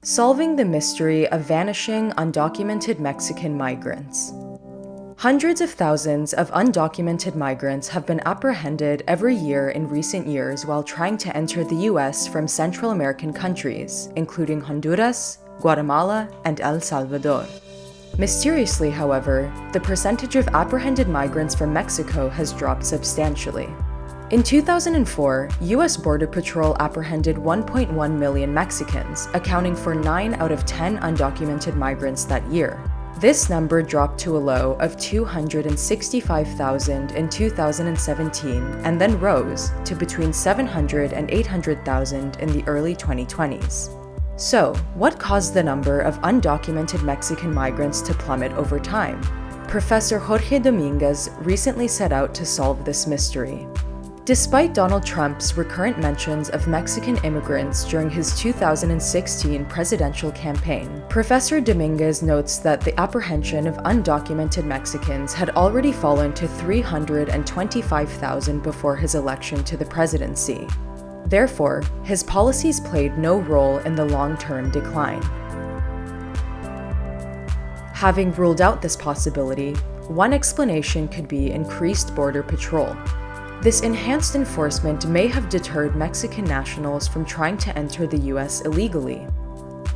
Solving the mystery of vanishing undocumented Mexican migrants. Hundreds of thousands of undocumented migrants have been apprehended every year in recent years while trying to enter the US from Central American countries, including Honduras, Guatemala, and El Salvador. Mysteriously, however, the percentage of apprehended migrants from Mexico has dropped substantially. In 2004, US Border Patrol apprehended 1.1 million Mexicans, accounting for 9 out of 10 undocumented migrants that year. This number dropped to a low of 265,000 in 2017 and then rose to between 700,000 and 800,000 in the early 2020s. So, what caused the number of undocumented Mexican migrants to plummet over time? Professor Jorge Dominguez recently set out to solve this mystery. Despite Donald Trump's recurrent mentions of Mexican immigrants during his 2016 presidential campaign, Professor Dominguez notes that the apprehension of undocumented Mexicans had already fallen to 325,000 before his election to the presidency. Therefore, his policies played no role in the long-term decline. Having ruled out this possibility, one explanation could be increased border patrol. This enhanced enforcement may have deterred Mexican nationals from trying to enter the US illegally.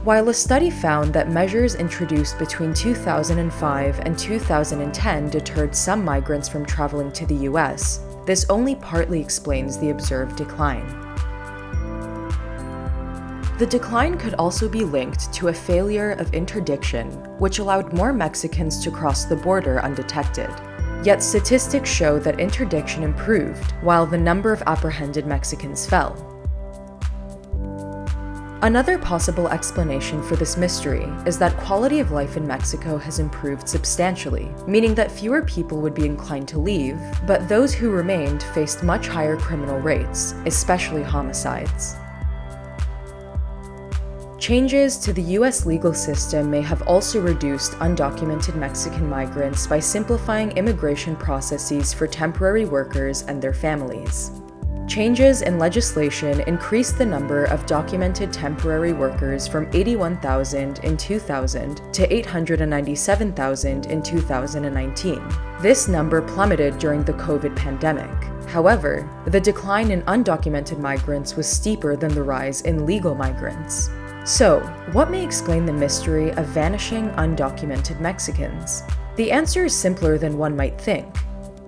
While a study found that measures introduced between 2005 and 2010 deterred some migrants from traveling to the US, this only partly explains the observed decline. The decline could also be linked to a failure of interdiction, which allowed more Mexicans to cross the border undetected. Yet statistics show that interdiction improved, while the number of apprehended Mexicans fell. Another possible explanation for this mystery is that quality of life in Mexico has improved substantially, meaning that fewer people would be inclined to leave, but those who remained faced much higher criminal rates, especially homicides. Changes to the US legal system may have also reduced undocumented Mexican migrants by simplifying immigration processes for temporary workers and their families. Changes in legislation increased the number of documented temporary workers from 81,000 in 2000 to 897,000 in 2019. This number plummeted during the COVID pandemic. However, the decline in undocumented migrants was steeper than the rise in legal migrants. So, what may explain the mystery of vanishing undocumented Mexicans? The answer is simpler than one might think.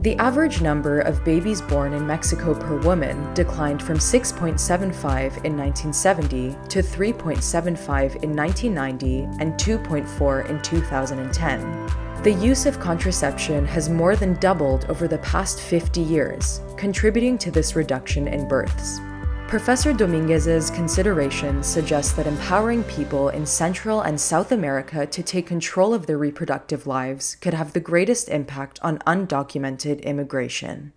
The average number of babies born in Mexico per woman declined from 6.75 in 1970 to 3.75 in 1990 and 2.4 in 2010. The use of contraception has more than doubled over the past 50 years, contributing to this reduction in births. Professor Dominguez's considerations suggest that empowering people in Central and South America to take control of their reproductive lives could have the greatest impact on undocumented immigration.